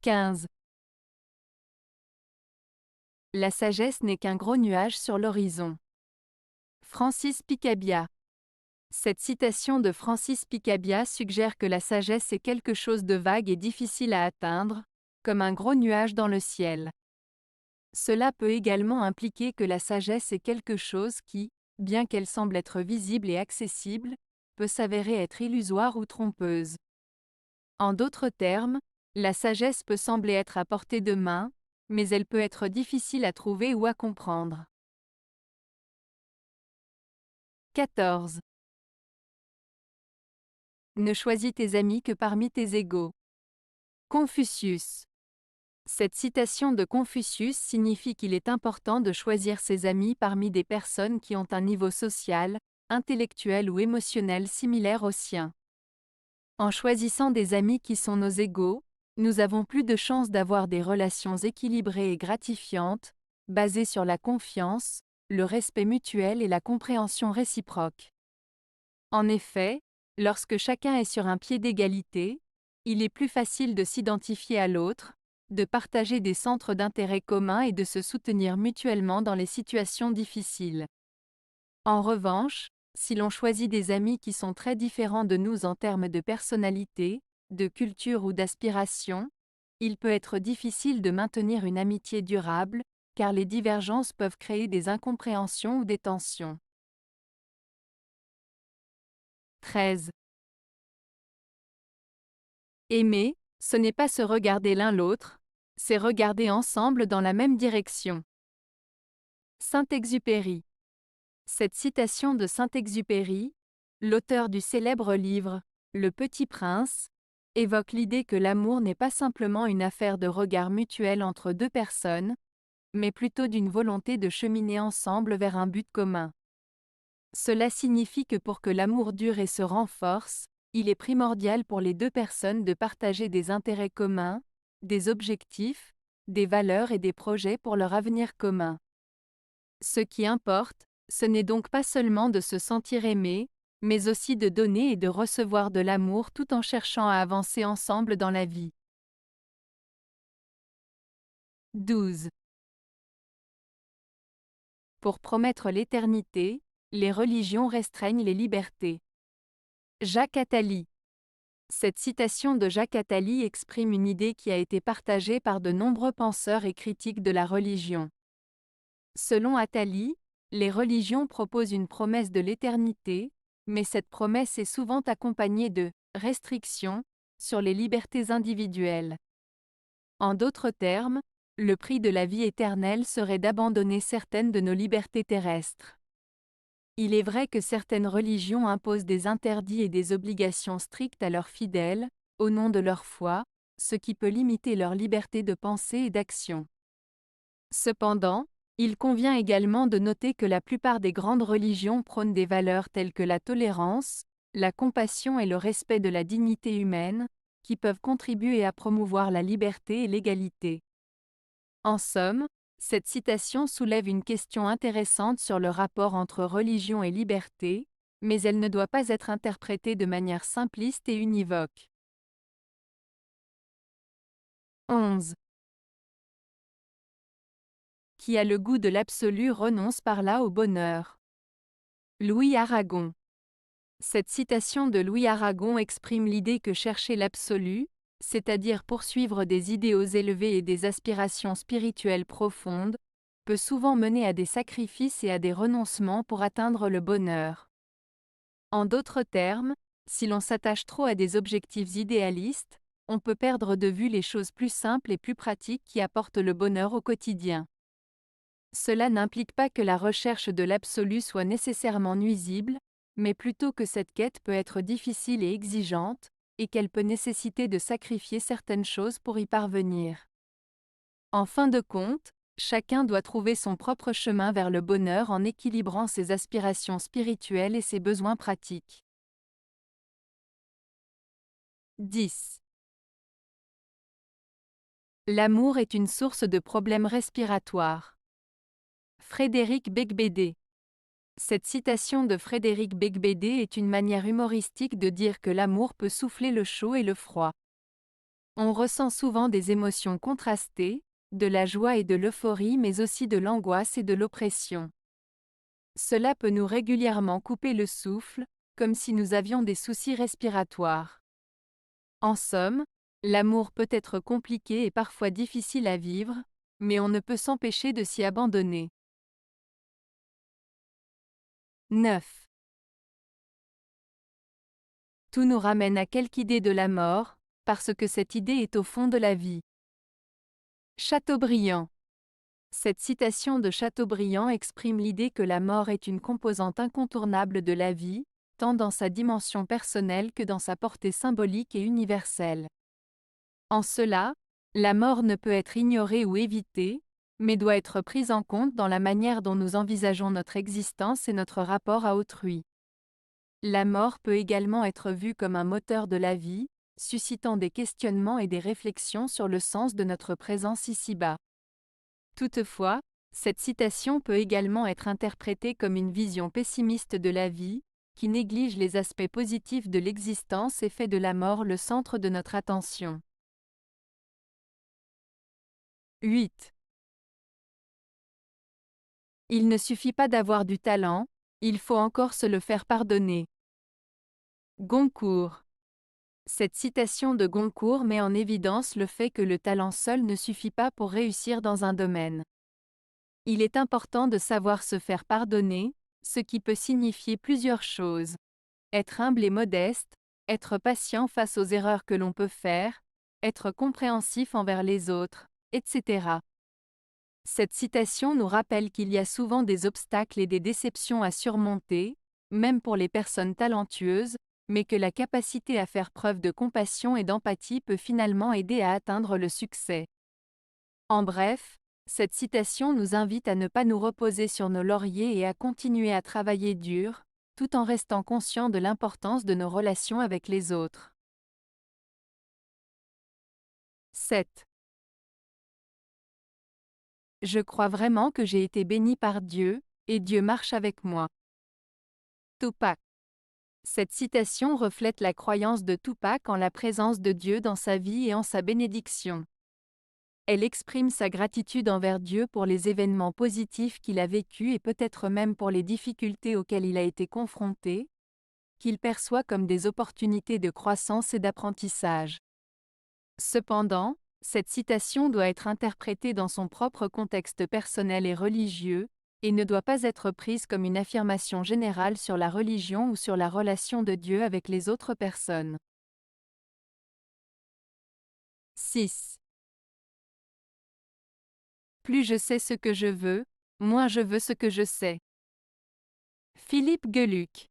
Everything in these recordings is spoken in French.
15. La sagesse n'est qu'un gros nuage sur l'horizon. Francis Picabia. Cette citation de Francis Picabia suggère que la sagesse est quelque chose de vague et difficile à atteindre, comme un gros nuage dans le ciel. Cela peut également impliquer que la sagesse est quelque chose qui, bien qu'elle semble être visible et accessible, peut s'avérer être illusoire ou trompeuse. En d'autres termes, la sagesse peut sembler être à portée de main, mais elle peut être difficile à trouver ou à comprendre. 14. Ne choisis tes amis que parmi tes égaux. Confucius. Cette citation de Confucius signifie qu'il est important de choisir ses amis parmi des personnes qui ont un niveau social, intellectuel ou émotionnel similaire au sien. En choisissant des amis qui sont nos égaux, nous avons plus de chances d'avoir des relations équilibrées et gratifiantes, basées sur la confiance, le respect mutuel et la compréhension réciproque. En effet, lorsque chacun est sur un pied d'égalité, il est plus facile de s'identifier à l'autre, de partager des centres d'intérêt communs et de se soutenir mutuellement dans les situations difficiles. En revanche, si l'on choisit des amis qui sont très différents de nous en termes de personnalité, de culture ou d'aspiration, il peut être difficile de maintenir une amitié durable, car les divergences peuvent créer des incompréhensions ou des tensions. 13. Aimer, ce n'est pas se regarder l'un l'autre, c'est regarder ensemble dans la même direction. Saint-Exupéry. Cette citation de Saint-Exupéry, l'auteur du célèbre livre Le Petit Prince, évoque l'idée que l'amour n'est pas simplement une affaire de regard mutuel entre deux personnes, mais plutôt d'une volonté de cheminer ensemble vers un but commun. Cela signifie que pour que l'amour dure et se renforce, il est primordial pour les deux personnes de partager des intérêts communs, des objectifs, des valeurs et des projets pour leur avenir commun. Ce qui importe, ce n'est donc pas seulement de se sentir aimé, mais aussi de donner et de recevoir de l'amour tout en cherchant à avancer ensemble dans la vie. 12. Pour promettre l'éternité, les religions restreignent les libertés. Jacques Attali. Cette citation de Jacques Attali exprime une idée qui a été partagée par de nombreux penseurs et critiques de la religion. Selon Attali, les religions proposent une promesse de l'éternité, mais cette promesse est souvent accompagnée de restrictions sur les libertés individuelles. En d'autres termes, le prix de la vie éternelle serait d'abandonner certaines de nos libertés terrestres. Il est vrai que certaines religions imposent des interdits et des obligations strictes à leurs fidèles, au nom de leur foi, ce qui peut limiter leur liberté de pensée et d'action. Cependant, il convient également de noter que la plupart des grandes religions prônent des valeurs telles que la tolérance, la compassion et le respect de la dignité humaine, qui peuvent contribuer à promouvoir la liberté et l'égalité. En somme, cette citation soulève une question intéressante sur le rapport entre religion et liberté, mais elle ne doit pas être interprétée de manière simpliste et univoque. 11. Qui a le goût de l'absolu renonce par là au bonheur. Louis Aragon. Cette citation de Louis Aragon exprime l'idée que chercher l'absolu, c'est-à-dire poursuivre des idéaux élevés et des aspirations spirituelles profondes, peut souvent mener à des sacrifices et à des renoncements pour atteindre le bonheur. En d'autres termes, si l'on s'attache trop à des objectifs idéalistes, on peut perdre de vue les choses plus simples et plus pratiques qui apportent le bonheur au quotidien. Cela n'implique pas que la recherche de l'absolu soit nécessairement nuisible, mais plutôt que cette quête peut être difficile et exigeante, et qu'elle peut nécessiter de sacrifier certaines choses pour y parvenir. En fin de compte, chacun doit trouver son propre chemin vers le bonheur en équilibrant ses aspirations spirituelles et ses besoins pratiques. 10. L'amour est une source de problèmes respiratoires. Frédéric Beigbeder. Cette citation de Frédéric Beigbeder est une manière humoristique de dire que l'amour peut souffler le chaud et le froid. On ressent souvent des émotions contrastées, de la joie et de l'euphorie mais aussi de l'angoisse et de l'oppression. Cela peut nous régulièrement couper le souffle, comme si nous avions des soucis respiratoires. En somme, l'amour peut être compliqué et parfois difficile à vivre, mais on ne peut s'empêcher de s'y abandonner. 9. Tout nous ramène à quelque idée de la mort, parce que cette idée est au fond de la vie. Chateaubriand. Cette citation de Chateaubriand exprime l'idée que la mort est une composante incontournable de la vie, tant dans sa dimension personnelle que dans sa portée symbolique et universelle. En cela, la mort ne peut être ignorée ou évitée, mais doit être prise en compte dans la manière dont nous envisageons notre existence et notre rapport à autrui. La mort peut également être vue comme un moteur de la vie, suscitant des questionnements et des réflexions sur le sens de notre présence ici-bas. Toutefois, cette citation peut également être interprétée comme une vision pessimiste de la vie, qui néglige les aspects positifs de l'existence et fait de la mort le centre de notre attention. 8. Il ne suffit pas d'avoir du talent, il faut encore se le faire pardonner. Goncourt. Cette citation de Goncourt met en évidence le fait que le talent seul ne suffit pas pour réussir dans un domaine. Il est important de savoir se faire pardonner, ce qui peut signifier plusieurs choses. Être humble et modeste, être patient face aux erreurs que l'on peut faire, être compréhensif envers les autres, etc. Cette citation nous rappelle qu'il y a souvent des obstacles et des déceptions à surmonter, même pour les personnes talentueuses, mais que la capacité à faire preuve de compassion et d'empathie peut finalement aider à atteindre le succès. En bref, cette citation nous invite à ne pas nous reposer sur nos lauriers et à continuer à travailler dur, tout en restant conscient de l'importance de nos relations avec les autres. 7. Je crois vraiment que j'ai été béni par Dieu, et Dieu marche avec moi. Tupac. Cette citation reflète la croyance de Tupac en la présence de Dieu dans sa vie et en sa bénédiction. Elle exprime sa gratitude envers Dieu pour les événements positifs qu'il a vécus et peut-être même pour les difficultés auxquelles il a été confronté, qu'il perçoit comme des opportunités de croissance et d'apprentissage. Cependant, cette citation doit être interprétée dans son propre contexte personnel et religieux, et ne doit pas être prise comme une affirmation générale sur la religion ou sur la relation de Dieu avec les autres personnes. 6. Plus je sais ce que je veux, moins je veux ce que je sais. Philippe Geluck.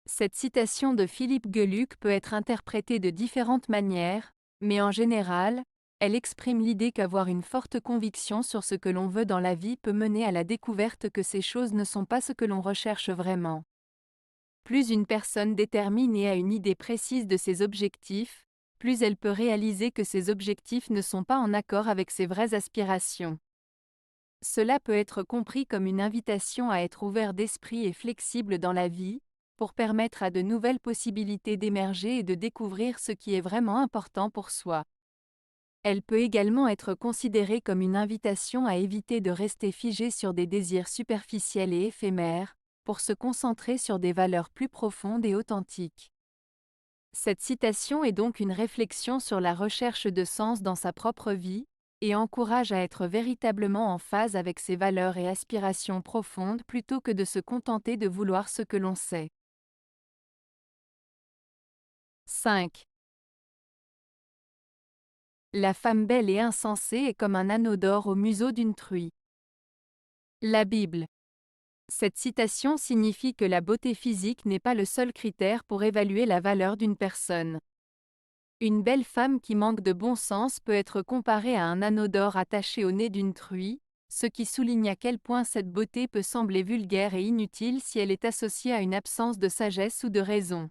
Cette citation de Philippe Geluck peut être interprétée de différentes manières, mais en général, elle exprime l'idée qu'avoir une forte conviction sur ce que l'on veut dans la vie peut mener à la découverte que ces choses ne sont pas ce que l'on recherche vraiment. Plus une personne détermine et a une idée précise de ses objectifs, plus elle peut réaliser que ses objectifs ne sont pas en accord avec ses vraies aspirations. Cela peut être compris comme une invitation à être ouvert d'esprit et flexible dans la vie, pour permettre à de nouvelles possibilités d'émerger et de découvrir ce qui est vraiment important pour soi. Elle peut également être considérée comme une invitation à éviter de rester figé sur des désirs superficiels et éphémères, pour se concentrer sur des valeurs plus profondes et authentiques. Cette citation est donc une réflexion sur la recherche de sens dans sa propre vie, et encourage à être véritablement en phase avec ses valeurs et aspirations profondes plutôt que de se contenter de vouloir ce que l'on sait. 5. La femme belle et insensée est comme un anneau d'or au museau d'une truie. La Bible. Cette citation signifie que la beauté physique n'est pas le seul critère pour évaluer la valeur d'une personne. Une belle femme qui manque de bon sens peut être comparée à un anneau d'or attaché au nez d'une truie, ce qui souligne à quel point cette beauté peut sembler vulgaire et inutile si elle est associée à une absence de sagesse ou de raison.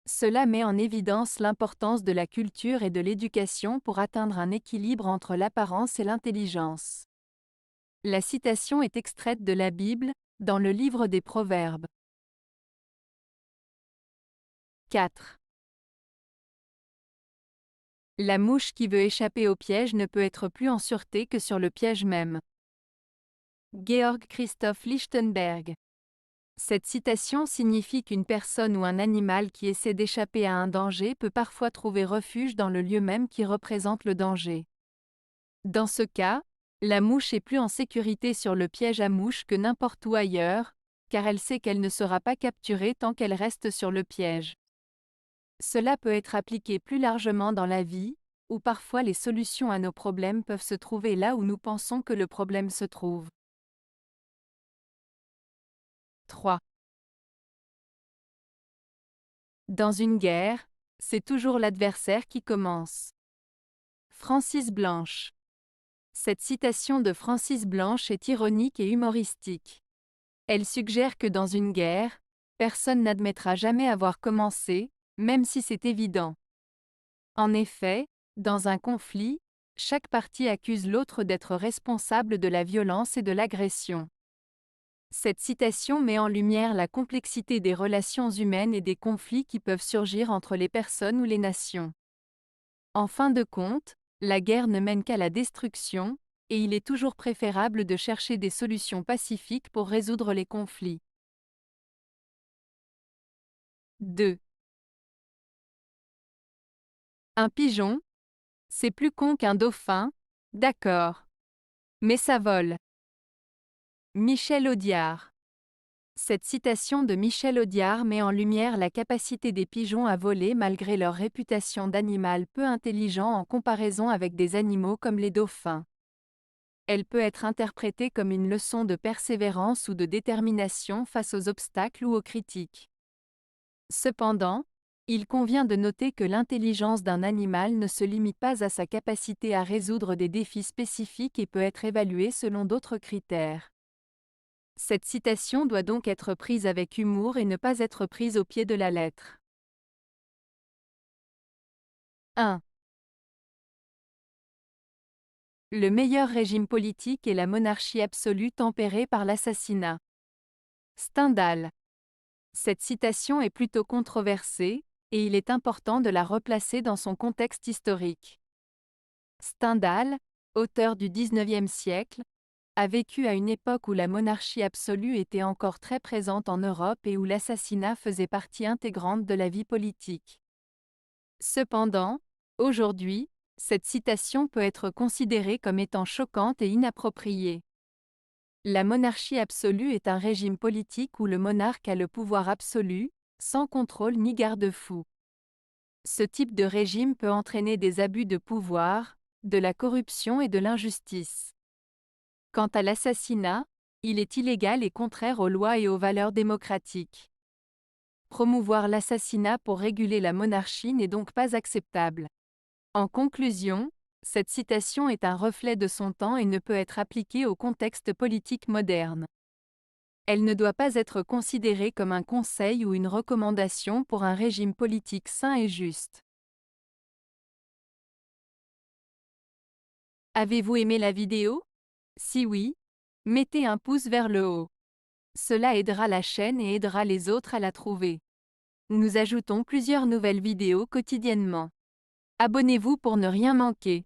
Cela met en évidence l'importance de la culture et de l'éducation pour atteindre un équilibre entre l'apparence et l'intelligence. La citation est extraite de la Bible, dans le livre des Proverbes. 4. La mouche qui veut échapper au piège ne peut être plus en sûreté que sur le piège même. Georg Christoph Lichtenberg. Cette citation signifie qu'une personne ou un animal qui essaie d'échapper à un danger peut parfois trouver refuge dans le lieu même qui représente le danger. Dans ce cas, la mouche est plus en sécurité sur le piège à mouche que n'importe où ailleurs, car elle sait qu'elle ne sera pas capturée tant qu'elle reste sur le piège. Cela peut être appliqué plus largement dans la vie, où parfois les solutions à nos problèmes peuvent se trouver là où nous pensons que le problème se trouve. 3. Dans une guerre, c'est toujours l'adversaire qui commence. Francis Blanche. Cette citation de Francis Blanche est ironique et humoristique. Elle suggère que dans une guerre, personne n'admettra jamais avoir commencé, même si c'est évident. En effet, dans un conflit, chaque partie accuse l'autre d'être responsable de la violence et de l'agression. Cette citation met en lumière la complexité des relations humaines et des conflits qui peuvent surgir entre les personnes ou les nations. En fin de compte, la guerre ne mène qu'à la destruction, et il est toujours préférable de chercher des solutions pacifiques pour résoudre les conflits. 2. Un pigeon? C'est plus con qu'un dauphin, d'accord. Mais ça vole. Michel Audiard. Cette citation de Michel Audiard met en lumière la capacité des pigeons à voler malgré leur réputation d'animal peu intelligent en comparaison avec des animaux comme les dauphins. Elle peut être interprétée comme une leçon de persévérance ou de détermination face aux obstacles ou aux critiques. Cependant, il convient de noter que l'intelligence d'un animal ne se limite pas à sa capacité à résoudre des défis spécifiques et peut être évaluée selon d'autres critères. Cette citation doit donc être prise avec humour et ne pas être prise au pied de la lettre. 1. Le meilleur régime politique est la monarchie absolue tempérée par l'assassinat. Stendhal. Cette citation est plutôt controversée, et il est important de la replacer dans son contexte historique. Stendhal, auteur du XIXe siècle, a vécu à une époque où la monarchie absolue était encore très présente en Europe et où l'assassinat faisait partie intégrante de la vie politique. Cependant, aujourd'hui, cette citation peut être considérée comme étant choquante et inappropriée. La monarchie absolue est un régime politique où le monarque a le pouvoir absolu, sans contrôle ni garde-fou. Ce type de régime peut entraîner des abus de pouvoir, de la corruption et de l'injustice. Quant à l'assassinat, il est illégal et contraire aux lois et aux valeurs démocratiques. Promouvoir l'assassinat pour réguler la monarchie n'est donc pas acceptable. En conclusion, cette citation est un reflet de son temps et ne peut être appliquée au contexte politique moderne. Elle ne doit pas être considérée comme un conseil ou une recommandation pour un régime politique sain et juste. Avez-vous aimé la vidéo? Si oui, mettez un pouce vers le haut. Cela aidera la chaîne et aidera les autres à la trouver. Nous ajoutons plusieurs nouvelles vidéos quotidiennement. Abonnez-vous pour ne rien manquer.